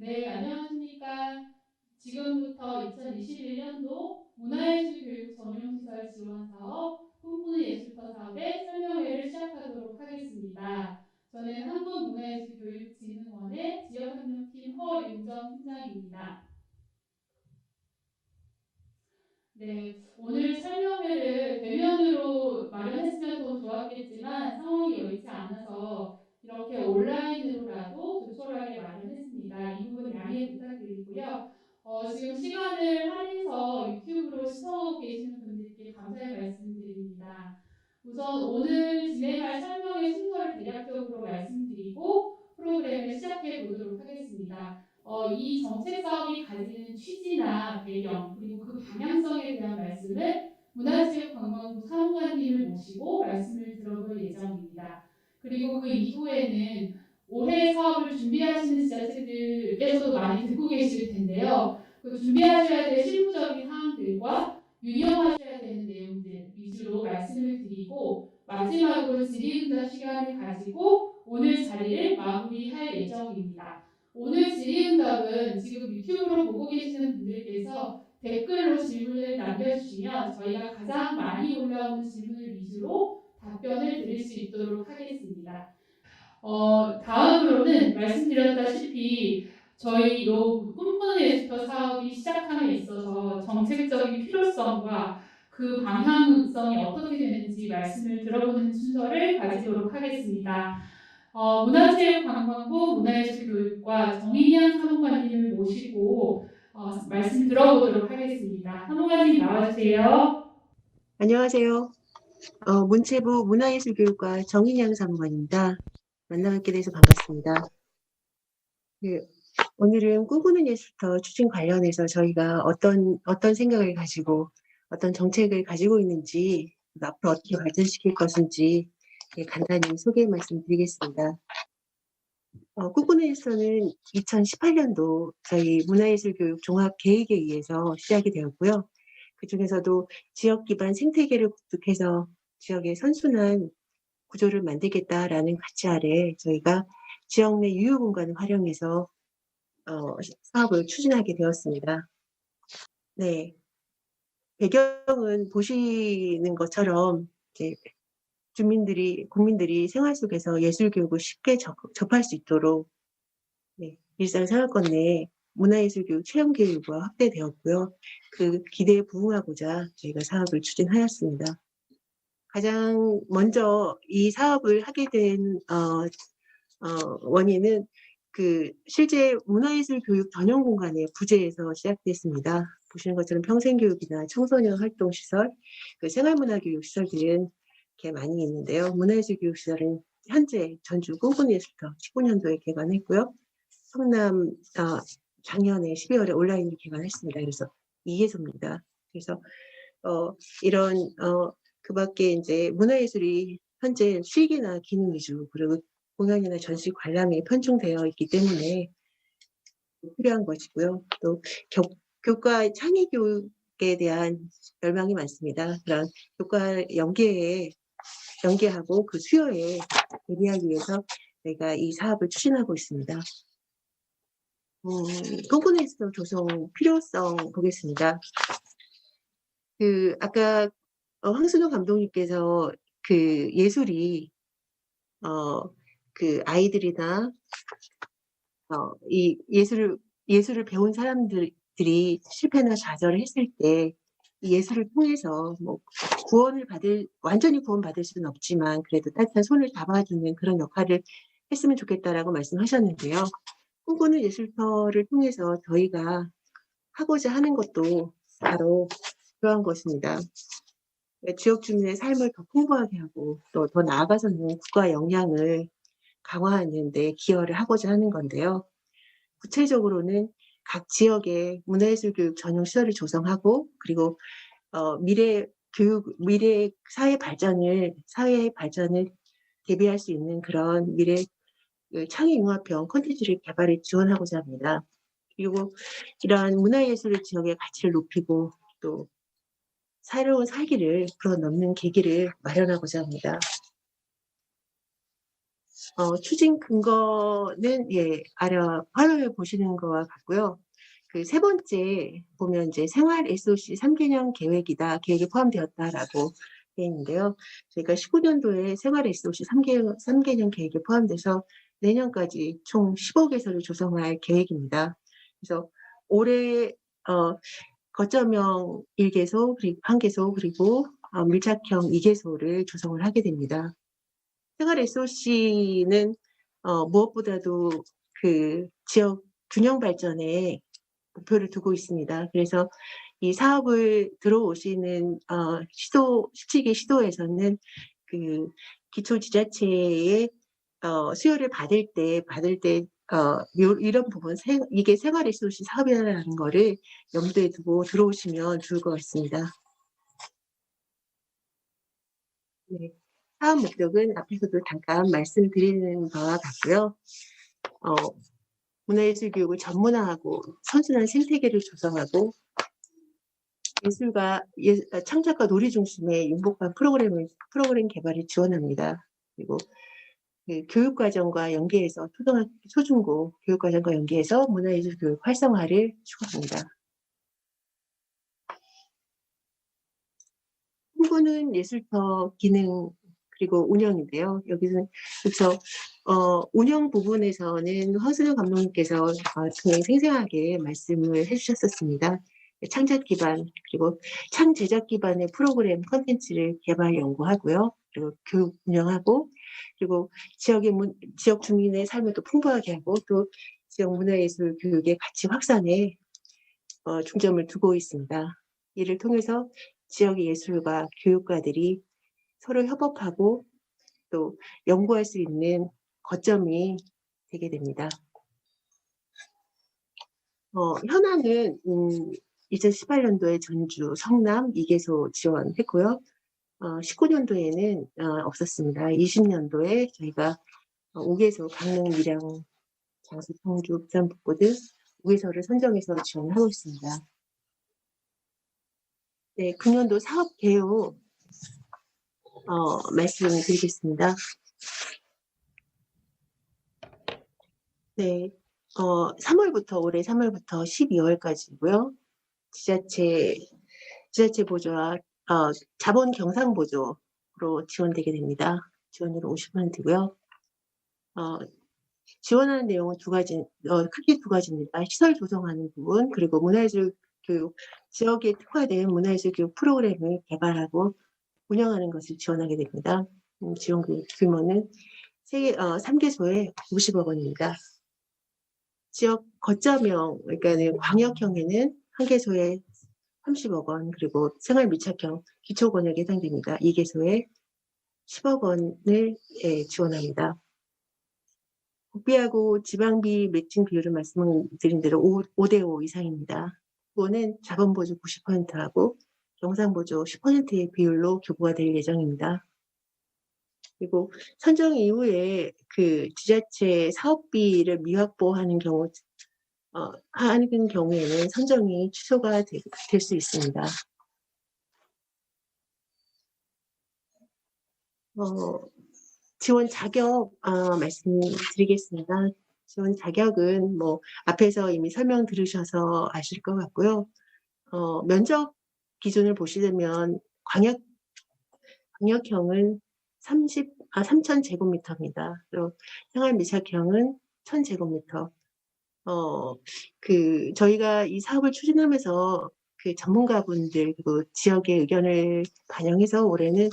네, 안녕하십니까. 지금부터 2021년도 문화예술교육 전용시설 지원 사업 꿈꾸는 예술터 사업의 설명회를 시작하도록 하겠습니다. 저는 한국문화예술교육진흥원의 지역협력팀 허윤정 팀장입니다. 네, 오늘 설명회를 대면으로 마련했으면 더 좋았겠지만 상황이 여의치 않아서 이렇게 온라인으로라도 조촐하게 마련했습니다. 이 부분 양해 부탁드리고요. 지금 시간을 할애해서 유튜브로 시청하고 계시는 분들께 감사의 말씀드립니다. 우선 오늘 진행할 설명의 순서를 대략적으로 말씀드리고 프로그램을 시작해 보도록 하겠습니다. 이 정책 사업이 가지는 취지나 배경 그리고 그 방향성에 대한 말씀을 문화체육관광부 사무관님을 모시고 말씀을 들어볼 예정입니다. 그리고 그 이후에는 올해 사업을 준비하시는 지자체들께서도 많이 듣고 계실 텐데요. 그 준비하셔야 될 실무적인 사항들과 유념하셔야 되는 내용들 위주로 말씀을 드리고 마지막으로 질의응답 시간을 가지고 오늘 자리를 마무리할 예정입니다. 오늘 질의응답은 지금 유튜브로 보고 계시는 분들께서 댓글로 질문을 남겨주시면 저희가 가장 많이 올라오는 질문을 위주로 답변을 드릴 수 있도록 하겠습니다. 다음으로는 말씀드렸다시피 저희 요 꿈꾸는 예술터 사업이 시작함에 있어서 정책적인 필요성과 그 방향성이 어떻게 되는지 말씀을 들어보는 순서를 가지도록 하겠습니다. 문화체육관광부 문화예술교육과 정인현 사무관님을 모시고 말씀 들어보도록 하겠습니다. 사무관님 나와주세요. 안녕하세요. 문체부 문화예술교육과 정인양 사무관입니다. 만나뵙게 돼서 반갑습니다. 오늘은 꿈꾸는 예술터 추진 관련해서 저희가 어떤 생각을 가지고 어떤 정책을 가지고 있는지 앞으로 어떻게 발전시킬 것인지 간단히 소개 말씀드리겠습니다. 꿈꾸는 예술터는 2018년도 저희 문화예술교육 종합계획에 의해서 시작이 되었고요. 그 중에서도 지역 기반 생태계를 구축해서 지역의 선순환 구조를 만들겠다라는 가치 아래 저희가 지역 내 유휴 공간을 활용해서 사업을 추진하게 되었습니다. 네, 배경은 보시는 것처럼 이제 국민들이 생활 속에서 예술 교육을 쉽게 접할 수 있도록 일상생활권 내 문화예술교육 체험교육과 확대되었고요. 그 기대에 부응하고자 저희가 사업을 추진하였습니다. 가장 먼저 이 사업을 하게 된 원인은 실제 문화예술교육 전용 공간의 부재에서 시작됐습니다. 보시는 것처럼 평생교육이나 청소년 활동시설, 생활문화교육 시설들은 이렇게 많이 있는데요. 문화예술교육시설은 현재 전주 꿈꾸는 예술터 19년도에 개관했고요. 성남 작년에 12월에 온라인으로 개관했습니다. 그래서 2개소입니다. 그래서 이런 그 밖에 이제 문화예술이 현재 수익이나 기능 위주 그리고 공연이나 전시 관람이 편중되어 있기 때문에 필요한 것이고요. 또 교과 창의 교육에 대한 열망이 많습니다. 그런 교과 연계하고 그 수요에 대비하기 위해서 저희가 이 사업을 추진하고 있습니다. 꿈꾸는 예술터 조성 필요성 보겠습니다. 아까 황순호 감독님께서 예술이 아이들이나 이 예술을 배운 사람들이 실패나 좌절을 했을 때 이 예술을 통해서 완전히 구원받을 수는 없지만 그래도 따뜻한 손을 잡아주는 그런 역할을 했으면 좋겠다라고 말씀하셨는데요. 꿈꾸는 예술터를 통해서 저희가 하고자 하는 것도 바로 그러한 것입니다. 지역 주민의 삶을 더 풍부하게 하고 또 더 나아가서는 국가 역량을 강화하는 데 기여를 하고자 하는 건데요. 구체적으로는 각 지역에 문화예술교육 전용 시설을 조성하고 그리고 미래 사회의 발전을 대비할 수 있는 그런 미래 창의융합형 콘텐츠를 개발에 지원하고자 합니다. 그리고 이러한 문화예술 지역의 가치를 높이고 또 새로운 살기를 불어넣는 계기를 마련하고자 합니다. 추진 근거는 활용해 보시는 거와 같고요. 그 세 번째 보면 이제 생활 SOC 3개년 계획이다, 계획에 포함되었다라고 되어 있는데요. 저희가 19년도에 생활 SOC 3개년 계획에 포함돼서 내년까지 총 15개소를 조성할 계획입니다. 그래서 올해 거점형 1개소, 그리고 1개소, 그리고 밀착형 2개소를 조성을 하게 됩니다. 생활 SOC는 무엇보다도 그 지역 균형 발전에 목표를 두고 있습니다. 그래서 이 사업을 들어오시는 17개 시도에서는 그 기초지자체의 수요를 받을 때 이런 부분, 이게 생활 SOC 사업이라는 거를 염두에 두고 들어오시면 좋을 것 같습니다. 네. 사업 목적은 앞에서도 잠깐 말씀드리는 바와 같고요. 문화예술 교육을 전문화하고 선순환 생태계를 조성하고 예술가, 창작과 놀이 중심의 융복한 프로그램 개발을 지원합니다. 그리고 그 교육과정과 연계해서 초등학교, 초중고 교육과정과 연계해서 문화예술 교육 활성화를 추구합니다. 홍보는 예술터 기능 그리고 운영인데요. 여기서는 그렇죠. 운영 부분에서는 황순영 감독님께서 굉장히 생생하게 말씀을 해주셨었습니다. 창작 기반 그리고 창제작 기반의 프로그램 콘텐츠를 개발 연구하고요. 그리고 교육 운영하고 그리고 지역 주민의 삶을 또 풍부하게 하고 또 지역 문화예술 교육의 가치 확산에 중점을 두고 있습니다. 이를 통해서 지역의 예술가, 교육가들이 서로 협업하고 또 연구할 수 있는 거점이 되게 됩니다. 현안은 2018년도에 전주, 성남 2개소 지원했고요. 19년도에는 없었습니다. 20년도에 저희가 5개소 강릉, 밀양, 장수, 청주, 부산, 북구 등 5개소를 선정해서 지원하고 있습니다. 네, 금년도 사업 개요 말씀드리겠습니다. 네, 올해 3월부터 12월까지고요. 지자체 보조와 자본 경상 보조로 지원되게 됩니다. 지원율은 50%고요. 지원하는 내용은 크게 두 가지입니다. 시설 조성하는 부분, 그리고 문화예술 교육, 지역에 특화된 문화예술 교육 프로그램을 개발하고 운영하는 것을 지원하게 됩니다. 지원 규모는 3개소에 50억 원입니다. 지역 거점형, 그러니까 광역형에는 1개소에 30억 원, 그리고 생활 밀착형 기초권역에 해당됩니다. 2개소에 10억 원을 지원합니다. 국비하고 지방비 매칭 비율을 말씀드린 대로 5대5 이상입니다. 국보는 자본보조 90%하고 경상보조 10%의 비율로 교부가 될 예정입니다. 그리고 선정 이후에 그 지자체 사업비를 미확보하는 경우에는 선정이 취소가 될 수 있습니다. 지원 자격 말씀드리겠습니다. 지원 자격은 앞에서 이미 설명 들으셔서 아실 것 같고요. 면적 기준을 보시려면 광역형은 3,000제곱미터입니다. 그리고 생활밀착형은 1,000제곱미터. 저희가 이 사업을 추진하면서 그 전문가분들 그리고 지역의 의견을 반영해서 올해는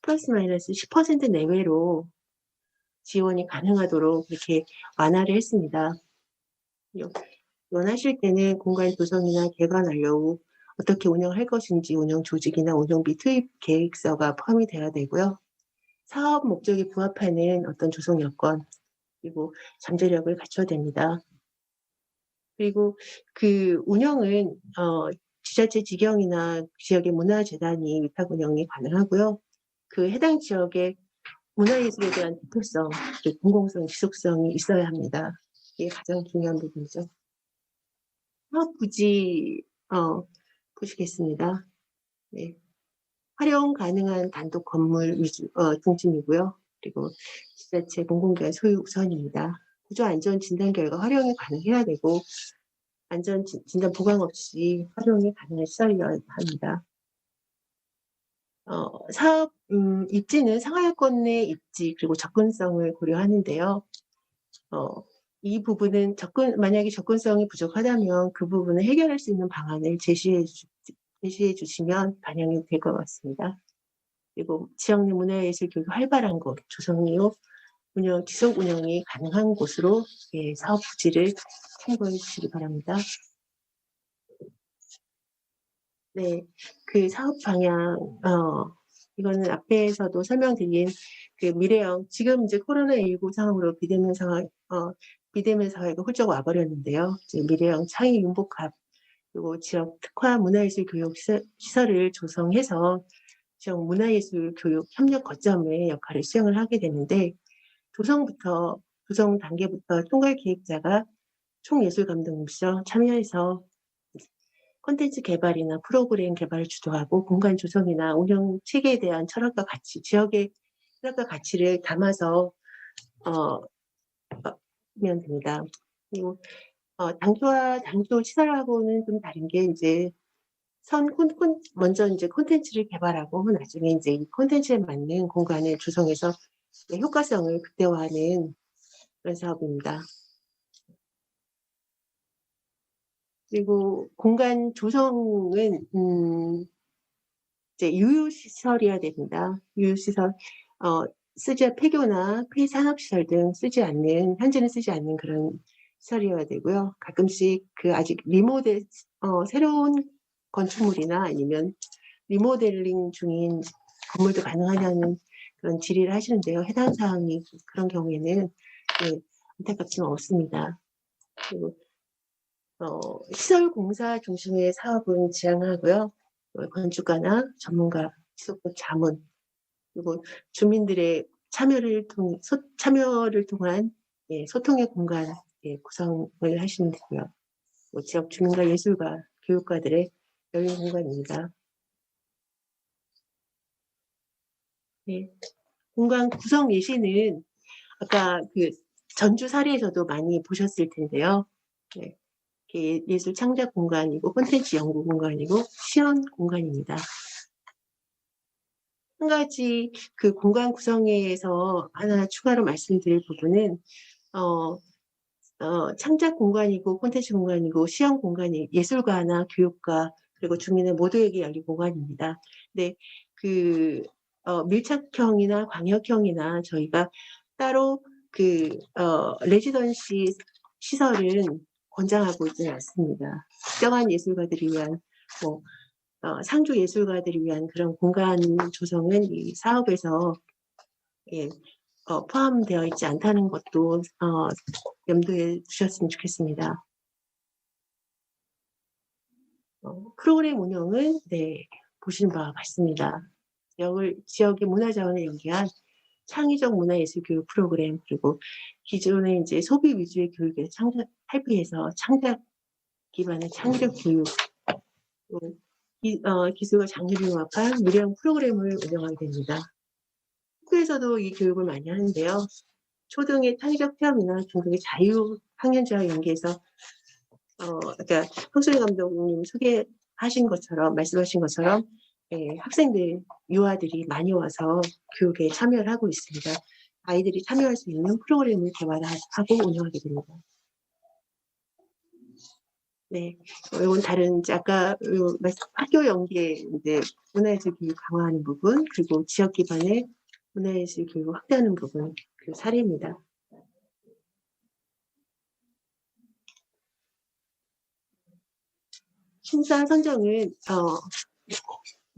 플러스 마이너스 10% 내외로 지원이 가능하도록 이렇게 완화를 했습니다. 원하실 때는 공간 조성이나 개관 완료 후 어떻게 운영할 것인지 운영 조직이나 운영비 투입 계획서가 포함이 되어야 되고요. 사업 목적에 부합하는 어떤 조성 여건 그리고 잠재력을 갖춰야 됩니다. 그리고 그 운영은 지자체 직영이나 지역의 문화재단이 위탁 운영이 가능하고요. 그 해당 지역의 문화예술에 대한 대표성, 공공성, 지속성이 있어야 합니다. 이게 가장 중요한 부분이죠. 사업 부지 보시겠습니다. 네. 활용 가능한 단독 건물 위주 중심이고요. 그리고 지자체 공공기관 소유 우선입니다. 구조 안전 진단 결과 활용이 가능해야 되고 안전 진단 보강 없이 활용이 가능한 시설이어야 합니다. 사업 입지는 상하여건 내 입지 그리고 접근성을 고려하는데요. 이 부분은 만약에 접근성이 부족하다면 그 부분을 해결할 수 있는 방안을 제시해 주시면 반영이 될 것 같습니다. 그리고 지역 내 문화예술 교육이 활발한 곳, 조성 이후 지속 운영이 가능한 곳으로 사업 부지를 참고해 주시기 바랍니다. 네, 그 사업 방향, 이거는 앞에서도 설명드린 그 미래형, 지금 이제 코로나19 상황으로 비대면 사회가 훌쩍 와버렸는데요. 이제 미래형 창의 융복합, 그리고 지역 특화 문화예술 교육 시설을 조성해서 지역 문화예술 교육 협력 거점의 역할을 수행을 하게 되는데, 조성 단계부터 총괄 기획자가 총예술 감독님께서 참여해서 콘텐츠 개발이나 프로그램 개발을 주도하고 공간 조성이나 운영 체계에 대한 철학과 가치, 지역의 철학과 가치를 담아서 하면 됩니다. 그리고 당초 시설하고는 좀 다른 게 이제 먼저 이제 콘텐츠를 개발하고 나중에 이제 이 콘텐츠에 맞는 공간을 조성해서 효과성을 극대화하는 그런 사업입니다. 그리고 공간 조성은 이제 유유시설이어야 됩니다. 유유시설, 폐교나 폐산업시설 등 현재는 쓰지 않는 그런 시설이어야 되고요. 가끔씩 아직 새로운 건축물이나 아니면 리모델링 중인 건물도 가능하냐는 그런 질의를 하시는데요. 해당 사항이 그런 경우에는 안타깝지만 없습니다. 그리고 시설 공사 중심의 사업은 지향하고요. 건축가나 전문가, 지속적 자문, 그리고 주민들의 참여를 통한 소통의 공간 구성을 하시면 되고요. 지역 주민과 예술가, 교육가들의 열린 공간입니다. 네. 공간 구성 예시는 아까 전주 사례에서도 많이 보셨을 텐데요. 네. 예술 창작 공간이고 콘텐츠 연구 공간이고 시연 공간입니다. 한 가지 공간 구성에서 하나 추가로 말씀드릴 부분은 창작 공간이고 콘텐츠 공간이고 시연 공간이 예술가나 교육가 그리고 주민의 모두에게 열린 공간입니다. 근데 밀착형이나 광역형이나 저희가 따로 레지던시 시설은 권장하고 있지는 않습니다. 특정한 예술가들을 위한 상주 예술가들을 위한 그런 공간 조성은 이 사업에서 포함되어 있지 않다는 것도 염두에 두셨으면 좋겠습니다. 프로그램 운영은 보시는 바와 같습니다. 지역의 문화자원을 연계한 창의적 문화예술 교육 프로그램 그리고 기존의 이제 소비 위주의 교육에서 탈피해서 창작 기반의 창의적 교육 기술과 장르를 융합한 무료형 프로그램을 운영하게 됩니다. 학교에서도 이 교육을 많이 하는데요. 초등의 창의적 체험이나 중등의 자유 학년제와 연계해서 그러니까 황소희 감독님 말씀하신 것처럼 학생들, 유아들이 많이 와서 교육에 참여를 하고 있습니다. 아이들이 참여할 수 있는 프로그램을 개발하고 운영하게 됩니다. 네, 이건 다른 아까 학교 연계 이제 문화예술 교육 강화하는 부분 그리고 지역 기반의 문화예술 교육 확대하는 부분 사례입니다. 심사 선정은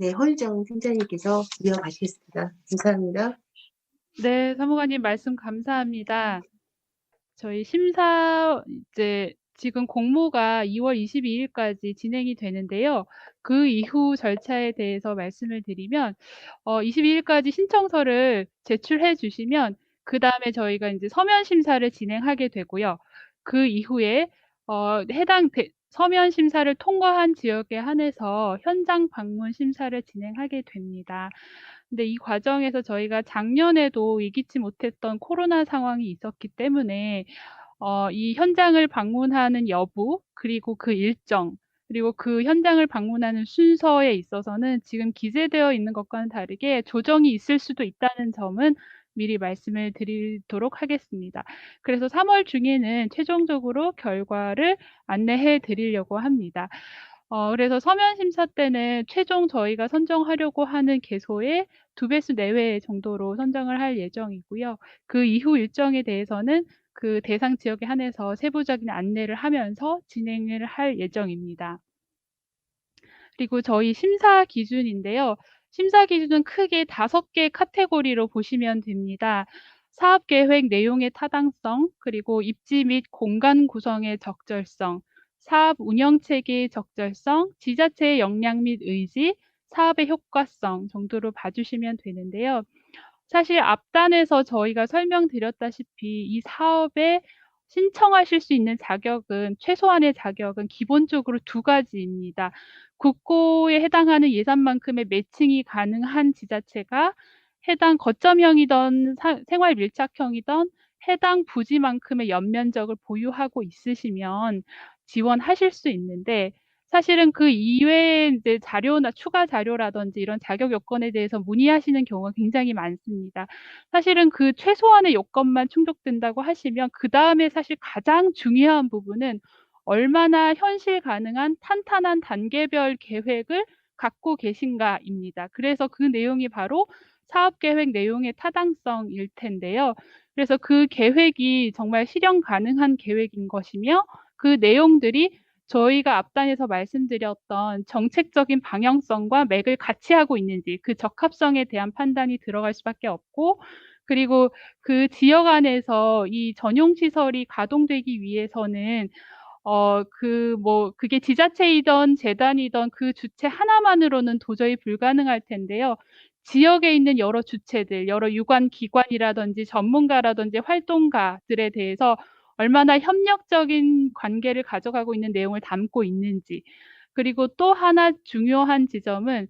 허유정 팀장님께서 이어가시겠습니다. 감사합니다. 네, 사무관님 말씀 감사합니다. 저희 심사 지금 공모가 2월 22일까지 진행이 되는데요. 그 이후 절차에 대해서 말씀을 드리면 22일까지 신청서를 제출해 주시면 그다음에 저희가 이제 서면 심사를 진행하게 되고요. 그 이후에 해당 서면 심사를 통과한 지역에 한해서 현장 방문 심사를 진행하게 됩니다. 근데 이 과정에서 저희가 작년에도 예기치 못했던 코로나 상황이 있었기 때문에 이 현장을 방문하는 여부, 그리고 그 일정, 그리고 그 현장을 방문하는 순서에 있어서는 지금 기재되어 있는 것과는 다르게 조정이 있을 수도 있다는 점은 미리 말씀을 드리도록 하겠습니다. 그래서 3월 중에는 최종적으로 결과를 안내해 드리려고 합니다. 그래서 서면 심사 때는 최종 저희가 선정하려고 하는 개소의 2배수 내외 정도로 선정을 할 예정이고요. 그 이후 일정에 대해서는 그 대상 지역에 한해서 세부적인 안내를 하면서 진행을 할 예정입니다. 그리고 저희 심사 기준인데요. 심사 기준은 크게 5개 카테고리로 보시면 됩니다. 사업 계획 내용의 타당성, 그리고 입지 및 공간 구성의 적절성, 사업 운영 체계의 적절성, 지자체의 역량 및 의지, 사업의 효과성 정도로 봐주시면 되는데요. 사실 앞단에서 저희가 설명드렸다시피 이 사업에 신청하실 수 있는 자격은 최소한의 자격은 기본적으로 2가지입니다. 국고에 해당하는 예산만큼의 매칭이 가능한 지자체가 해당 거점형이든 생활 밀착형이든 해당 부지만큼의 연면적을 보유하고 있으시면 지원하실 수 있는데, 사실은 그 이외에 이제 자료나 추가 자료라든지 이런 자격 요건에 대해서 문의하시는 경우가 굉장히 많습니다. 사실은 그 최소한의 요건만 충족된다고 하시면 그 다음에 사실 가장 중요한 부분은 얼마나 현실 가능한 탄탄한 단계별 계획을 갖고 계신가입니다. 그래서 그 내용이 바로 사업 계획 내용의 타당성일 텐데요. 그래서 그 계획이 정말 실현 가능한 계획인 것이며 그 내용들이 저희가 앞단에서 말씀드렸던 정책적인 방향성과 맥을 같이 하고 있는지 그 적합성에 대한 판단이 들어갈 수밖에 없고, 그리고 그 지역 안에서 이 전용 시설이 가동되기 위해서는 그게 지자체이던 재단이던 그 주체 하나만으로는 도저히 불가능할 텐데요. 지역에 있는 여러 주체들, 여러 유관 기관이라든지 전문가라든지 활동가들에 대해서 얼마나 협력적인 관계를 가져가고 있는 내용을 담고 있는지, 그리고 또 하나 중요한 지점은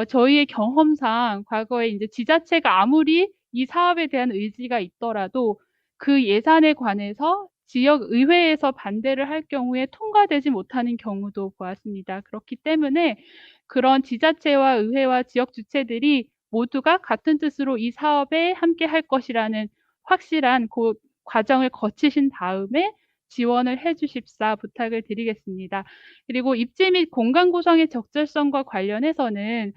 저희의 경험상 과거에 이제 지자체가 아무리 이 사업에 대한 의지가 있더라도 그 예산에 관해서 지역 의회에서 반대를 할 경우에 통과되지 못하는 경우도 보았습니다. 그렇기 때문에 그런 지자체와 의회와 지역 주체들이 모두가 같은 뜻으로 이 사업에 함께 할 것이라는 확실한 그 과정을 거치신 다음에 지원을 해주십사 부탁을 드리겠습니다. 그리고 입지 및 공간 구성의 적절성과 관련해서는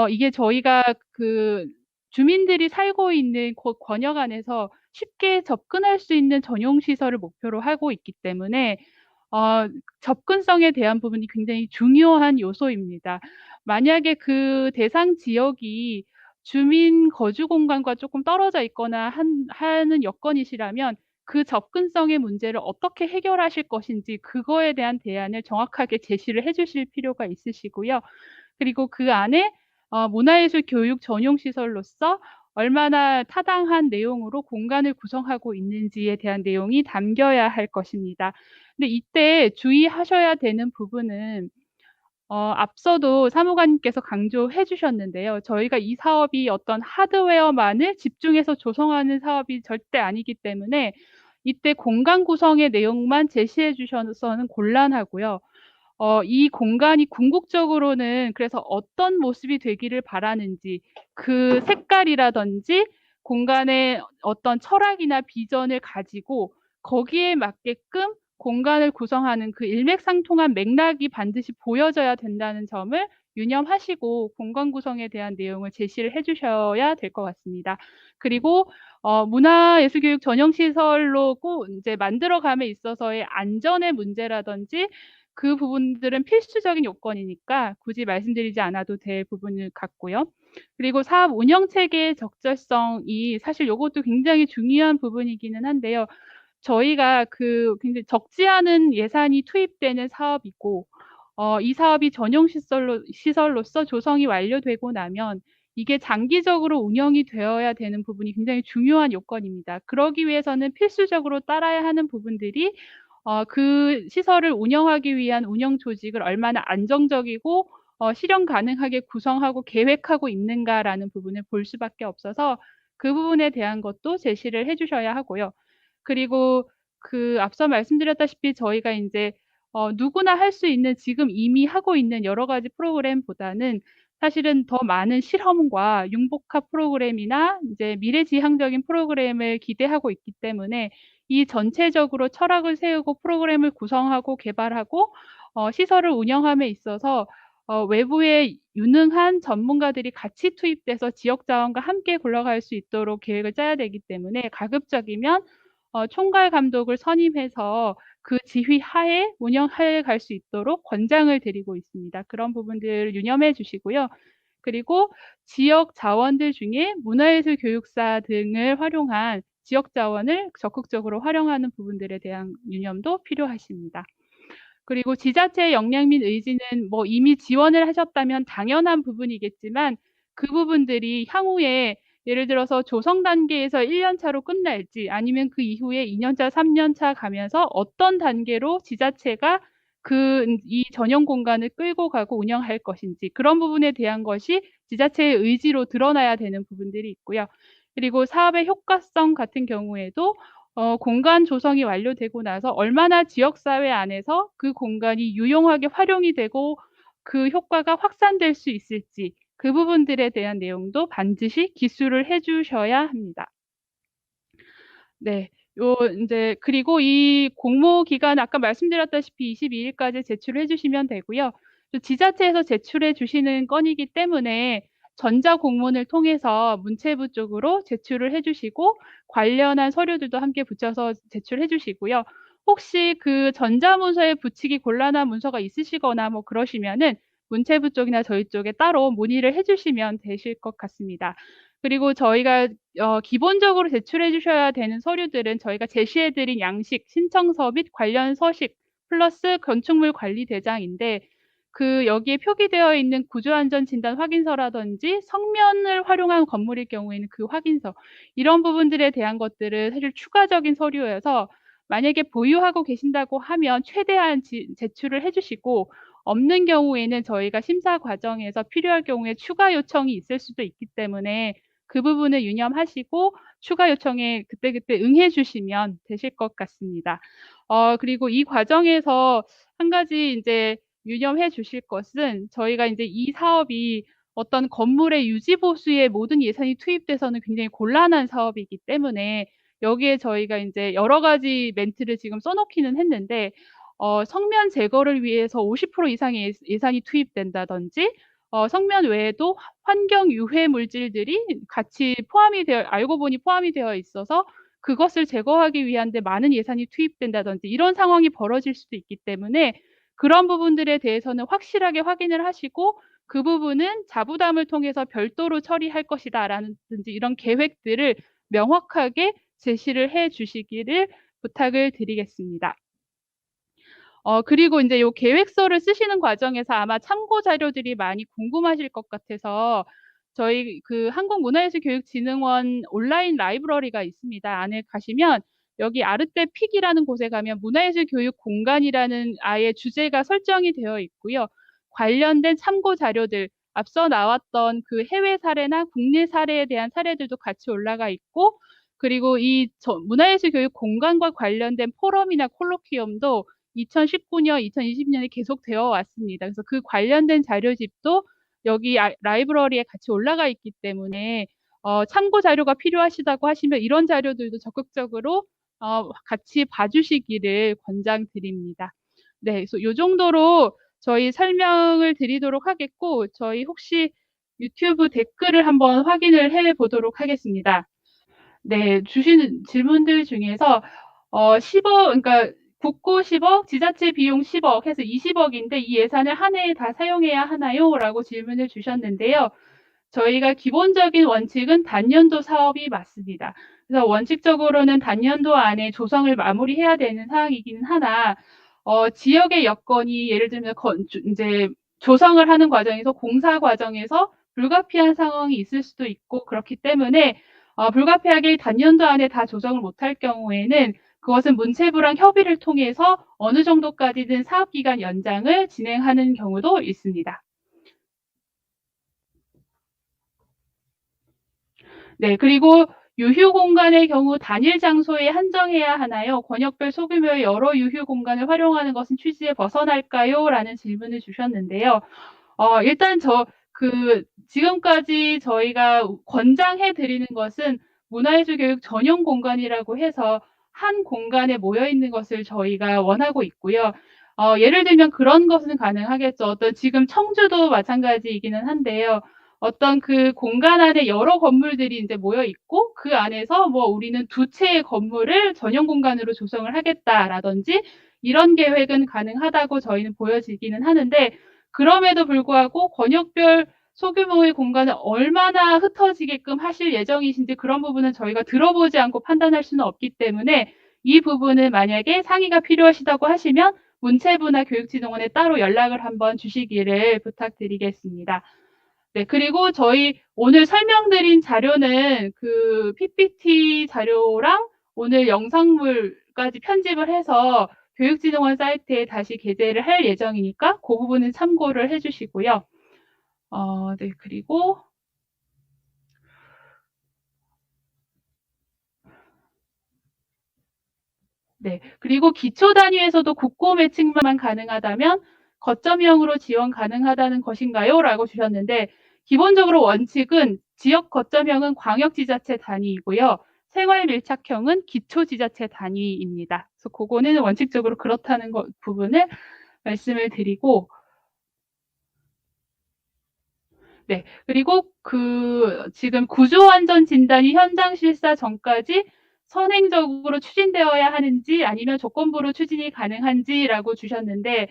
이게 저희가 그 주민들이 살고 있는 곳 권역 안에서 쉽게 접근할 수 있는 전용 시설을 목표로 하고 있기 때문에 접근성에 대한 부분이 굉장히 중요한 요소입니다. 만약에 그 대상 지역이 주민 거주 공간과 조금 떨어져 있거나 하는 여건이시라면 그 접근성의 문제를 어떻게 해결하실 것인지 그거에 대한 대안을 정확하게 제시를 해주실 필요가 있으시고요. 그리고 그 안에 문화예술 교육 전용 시설로서 얼마나 타당한 내용으로 공간을 구성하고 있는지에 대한 내용이 담겨야 할 것입니다. 근데 이때 주의하셔야 되는 부분은 앞서도 사무관님께서 강조해 주셨는데요. 저희가 이 사업이 어떤 하드웨어만을 집중해서 조성하는 사업이 절대 아니기 때문에 이때 공간 구성의 내용만 제시해 주셔서는 곤란하고요. 이 공간이 궁극적으로는 그래서 어떤 모습이 되기를 바라는지 그 색깔이라든지 공간의 어떤 철학이나 비전을 가지고 거기에 맞게끔 공간을 구성하는 그 일맥상통한 맥락이 반드시 보여져야 된다는 점을 유념하시고 공간 구성에 대한 내용을 제시를 해주셔야 될 것 같습니다. 그리고 문화예술교육 전용시설로 꼭 이제 만들어감에 있어서의 안전의 문제라든지 그 부분들은 필수적인 요건이니까 굳이 말씀드리지 않아도 될 부분을 같고요. 그리고 사업 운영 체계의 적절성이 사실 이것도 굉장히 중요한 부분이기는 한데요. 저희가 그 굉장히 적지 않은 예산이 투입되는 사업이고, 이 사업이 전용 시설로서 조성이 완료되고 나면 이게 장기적으로 운영이 되어야 되는 부분이 굉장히 중요한 요건입니다. 그러기 위해서는 필수적으로 따라야 하는 부분들이 그 시설을 운영하기 위한 운영 조직을 얼마나 안정적이고 실현 가능하게 구성하고 계획하고 있는가라는 부분을 볼 수밖에 없어서 그 부분에 대한 것도 제시를 해주셔야 하고요. 그리고 앞서 말씀드렸다시피 저희가 이제 누구나 할 수 있는 지금 이미 하고 있는 여러 가지 프로그램보다는 사실은 더 많은 실험과 융복합 프로그램이나 이제 미래지향적인 프로그램을 기대하고 있기 때문에 이 전체적으로 철학을 세우고 프로그램을 구성하고 개발하고 시설을 운영함에 있어서 외부의 유능한 전문가들이 같이 투입돼서 지역 자원과 함께 굴러갈 수 있도록 계획을 짜야 되기 때문에 가급적이면 총괄 감독을 선임해서 그 지휘 하에 운영해 갈 수 있도록 권장을 드리고 있습니다. 그런 부분들을 유념해 주시고요. 그리고 지역 자원들 중에 문화예술 교육사 등을 활용한 지역 자원을 적극적으로 활용하는 부분들에 대한 유념도 필요하십니다. 그리고 지자체의 역량 및 의지는 뭐 이미 지원을 하셨다면 당연한 부분이겠지만 그 부분들이 향후에 예를 들어서 조성 단계에서 1년 차로 끝날지 아니면 그 이후에 2년 차, 3년 차 가면서 어떤 단계로 지자체가 이 전용 공간을 끌고 가고 운영할 것인지 그런 부분에 대한 것이 지자체의 의지로 드러나야 되는 부분들이 있고요. 그리고 사업의 효과성 같은 경우에도 공간 조성이 완료되고 나서 얼마나 지역사회 안에서 그 공간이 유용하게 활용이 되고 그 효과가 확산될 수 있을지 그 부분들에 대한 내용도 반드시 기술을 해주셔야 합니다. 네. 이제 그리고 이 공모 기간 아까 말씀드렸다시피 22일까지 제출해 주시면 되고요. 또 지자체에서 제출해 주시는 건이기 때문에 전자 공문을 통해서 문체부 쪽으로 제출을 해 주시고 관련한 서류들도 함께 붙여서 제출해 주시고요. 혹시 그 전자문서에 붙이기 곤란한 문서가 있으시거나 뭐 그러시면은 문체부 쪽이나 저희 쪽에 따로 문의를 해 주시면 되실 것 같습니다. 그리고 저희가 기본적으로 제출해 주셔야 되는 서류들은 저희가 제시해 드린 양식, 신청서 및 관련 서식 플러스 건축물 관리 대장인데 여기에 표기되어 있는 구조안전진단 확인서라든지 성면을 활용한 건물일 경우에는 그 확인서 이런 부분들에 대한 것들은 사실 추가적인 서류여서 만약에 보유하고 계신다고 하면 최대한 제출을 해주시고 없는 경우에는 저희가 심사 과정에서 필요할 경우에 추가 요청이 있을 수도 있기 때문에 그 부분을 유념하시고 추가 요청에 그때그때 응해 주시면 되실 것 같습니다. 그리고 이 과정에서 한 가지 이제 유념해 주실 것은 저희가 이제 이 사업이 어떤 건물의 유지 보수에 모든 예산이 투입돼서는 굉장히 곤란한 사업이기 때문에 여기에 저희가 이제 여러 가지 멘트를 지금 써놓기는 했는데 성면 제거를 위해서 50% 이상의 예산이 투입된다든지 성면 외에도 환경 유해 물질들이 같이 알고 보니 포함이 되어 있어서 그것을 제거하기 위한 데 많은 예산이 투입된다든지 이런 상황이 벌어질 수도 있기 때문에 그런 부분들에 대해서는 확실하게 확인을 하시고 그 부분은 자부담을 통해서 별도로 처리할 것이다라든지 이런 계획들을 명확하게 제시를 해 주시기를 부탁을 드리겠습니다. 그리고 이제 요 계획서를 쓰시는 과정에서 아마 참고 자료들이 많이 궁금하실 것 같아서 저희 한국문화예술교육진흥원 온라인 라이브러리가 있습니다. 안에 가시면 여기 아르떼 픽이라는 곳에 가면 문화예술교육 공간이라는 아예 주제가 설정이 되어 있고요. 관련된 참고 자료들, 앞서 나왔던 그 해외 사례나 국내 사례에 대한 사례들도 같이 올라가 있고 그리고 문화예술교육 공간과 관련된 포럼이나 콜로퀴엄도 2019년, 2020년에 계속 되어 왔습니다. 그래서 그 관련된 자료집도 여기 라이브러리에 같이 올라가 있기 때문에 참고 자료가 필요하시다고 하시면 이런 자료들도 적극적으로 같이 봐주시기를 권장드립니다. 네, 그래서 이 정도로 저희 설명을 드리도록 하겠고 저희 혹시 유튜브 댓글을 한번 확인을 해 보도록 하겠습니다. 네, 주신 질문들 중에서 10억, 그러니까 국고 10억, 지자체 비용 10억 해서 20억인데 이 예산을 한 해에 다 사용해야 하나요? 라고 질문을 주셨는데요. 저희가 기본적인 원칙은 단년도 사업이 맞습니다. 그래서 원칙적으로는 단년도 안에 조성을 마무리해야 되는 사항이긴 하나 지역의 여건이 예를 들면 이제 조성을 하는 과정에서 공사 과정에서 불가피한 상황이 있을 수도 있고 그렇기 때문에 불가피하게 단년도 안에 다 조성을 못할 경우에는 그것은 문체부랑 협의를 통해서 어느 정도까지는 사업기간 연장을 진행하는 경우도 있습니다. 네, 그리고 유휴 공간의 경우 단일 장소에 한정해야 하나요? 권역별 소규모의 여러 유휴 공간을 활용하는 것은 취지에 벗어날까요? 라는 질문을 주셨는데요. 일단 지금까지 저희가 권장해 드리는 것은 문화예술 교육 전용 공간이라고 해서 한 공간에 모여 있는 것을 저희가 원하고 있고요. 예를 들면 그런 것은 가능하겠죠. 어떤 지금 청주도 마찬가지이기는 한데요. 어떤 그 공간 안에 여러 건물들이 이제 모여 있고 그 안에서 뭐 우리는 두 채의 건물을 전용 공간으로 조성을 하겠다라든지 이런 계획은 가능하다고 저희는 보여지기는 하는데 그럼에도 불구하고 권역별 소규모의 공간을 얼마나 흩어지게끔 하실 예정이신지 그런 부분은 저희가 들어보지 않고 판단할 수는 없기 때문에 이 부분은 만약에 상의가 필요하시다고 하시면 문체부나 교육진흥원에 따로 연락을 한번 주시기를 부탁드리겠습니다. 네, 그리고 저희 오늘 설명드린 자료는 그 PPT 자료랑 오늘 영상물까지 편집을 해서 교육진흥원 사이트에 다시 게재를 할 예정이니까 그 부분은 참고를 해주시고요. 네, 그리고 네, 그리고 기초 단위에서도 국고 매칭만 가능하다면 거점형으로 지원 가능하다는 것인가요? 라고 주셨는데 기본적으로 원칙은 지역 거점형은 광역지자체 단위이고요. 생활 밀착형은 기초지자체 단위입니다. 그래서 그거는 원칙적으로 그렇다는 부분을 말씀을 드리고 네, 그리고 지금 구조안전 진단이 현장 실사 전까지 선행적으로 추진되어야 하는지 아니면 조건부로 추진이 가능한지라고 주셨는데,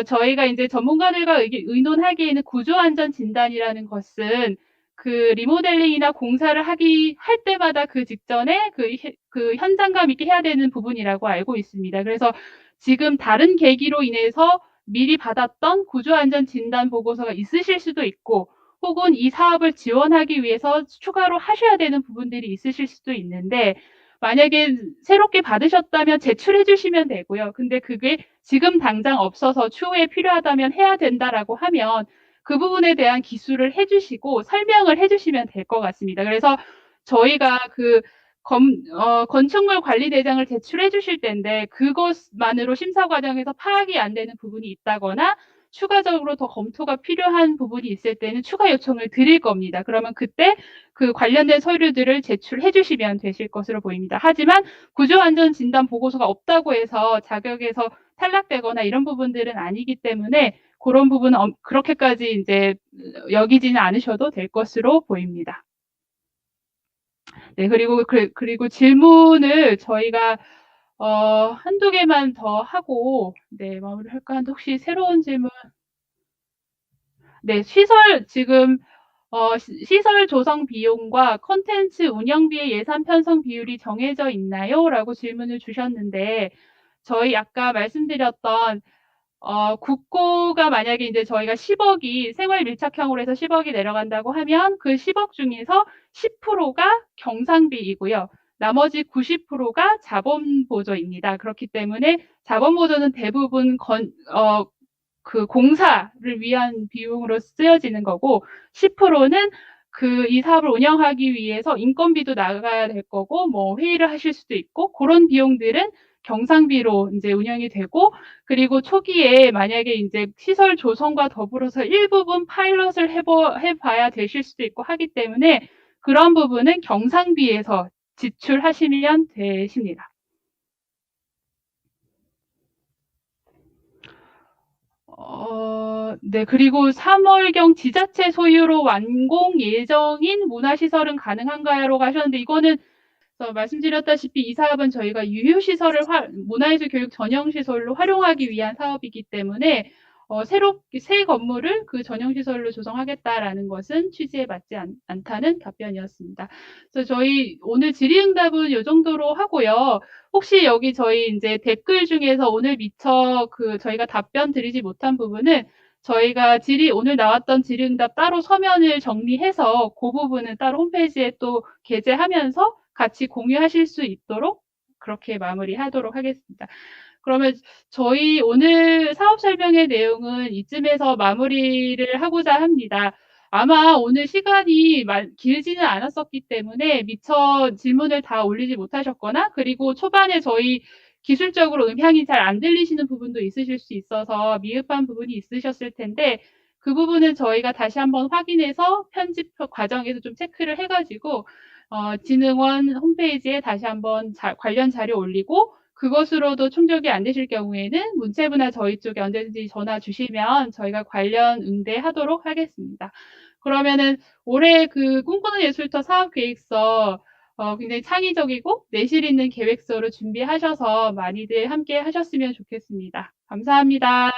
저희가 이제 전문가들과 의논하기에는 구조안전 진단이라는 것은 그 리모델링이나 공사를 할 때마다 그 직전에 그 현장감 있게 해야 되는 부분이라고 알고 있습니다. 그래서 지금 다른 계기로 인해서 미리 받았던 구조안전 진단 보고서가 있으실 수도 있고, 혹은 이 사업을 지원하기 위해서 추가로 하셔야 되는 부분들이 있으실 수도 있는데 만약에 새롭게 받으셨다면 제출해 주시면 되고요. 근데 그게 지금 당장 없어서 추후에 필요하다면 해야 된다라고 하면 그 부분에 대한 기술을 해주시고 설명을 해주시면 될 것 같습니다. 그래서 저희가 건축물 관리대장을 제출해 주실 텐데 그것만으로 심사 과정에서 파악이 안 되는 부분이 있다거나 추가적으로 더 검토가 필요한 부분이 있을 때는 추가 요청을 드릴 겁니다. 그러면 그때 그 관련된 서류들을 제출해 주시면 되실 것으로 보입니다. 하지만 구조안전진단 보고서가 없다고 해서 자격에서 탈락되거나 이런 부분들은 아니기 때문에 그런 부분은 그렇게까지 이제 여기지는 않으셔도 될 것으로 보입니다. 네, 그리고 질문을 저희가 한두 개만 더 하고 네, 마무리할까 하는데 혹시 새로운 질문 네, 시설 조성 비용과 콘텐츠 운영비의 예산 편성 비율이 정해져 있나요? 라고 질문을 주셨는데, 저희 아까 말씀드렸던, 국고가 만약에 이제 저희가 10억이 생활 밀착형으로 해서 10억이 내려간다고 하면 그 10억 중에서 10%가 경상비이고요. 나머지 90%가 자본보조입니다. 그렇기 때문에 자본보조는 대부분 그 공사를 위한 비용으로 쓰여지는 거고 10%는 이 사업을 운영하기 위해서 인건비도 나가야 될 거고 뭐 회의를 하실 수도 있고 그런 비용들은 경상비로 이제 운영이 되고 그리고 초기에 만약에 이제 시설 조성과 더불어서 일부분 파일럿을 해봐야 되실 수도 있고 하기 때문에 그런 부분은 경상비에서 지출하시면 되십니다. 네, 그리고 3월경 지자체 소유로 완공 예정인 문화시설은 가능한가요?로 하셨는데, 이거는 말씀드렸다시피 이 사업은 저희가 유휴시설을 문화예술 교육 전용시설로 활용하기 위한 사업이기 때문에, 새 건물을 그 전용시설로 조성하겠다라는 것은 취지에 맞지 않다는 답변이었습니다. 그래서 저희 오늘 질의응답은 이 정도로 하고요. 혹시 여기 저희 이제 댓글 중에서 오늘 미처 저희가 답변 드리지 못한 부분은 저희가 오늘 나왔던 질의응답 따로 서면을 정리해서 그 부분은 따로 홈페이지에 또 게재하면서 같이 공유하실 수 있도록 그렇게 마무리하도록 하겠습니다. 그러면 저희 오늘 사업 설명의 내용은 이쯤에서 마무리를 하고자 합니다. 아마 오늘 시간이 길지는 않았었기 때문에 미처 질문을 다 올리지 못하셨거나, 그리고 초반에 저희 기술적으로 음향이 잘 안 들리시는 부분도 있으실 수 있어서 미흡한 부분이 있으셨을 텐데, 그 부분은 저희가 다시 한번 확인해서 편집 과정에서 좀 체크를 해가지고 진흥원 홈페이지에 다시 한번 관련 자료 올리고, 그것으로도 충족이 안 되실 경우에는 문체부나 저희 쪽에 언제든지 전화 주시면 저희가 관련 응대하도록 하겠습니다. 그러면은 올해 그 꿈꾸는 예술터 사업계획서 굉장히 창의적이고 내실 있는 계획서로 준비하셔서 많이들 함께 하셨으면 좋겠습니다. 감사합니다.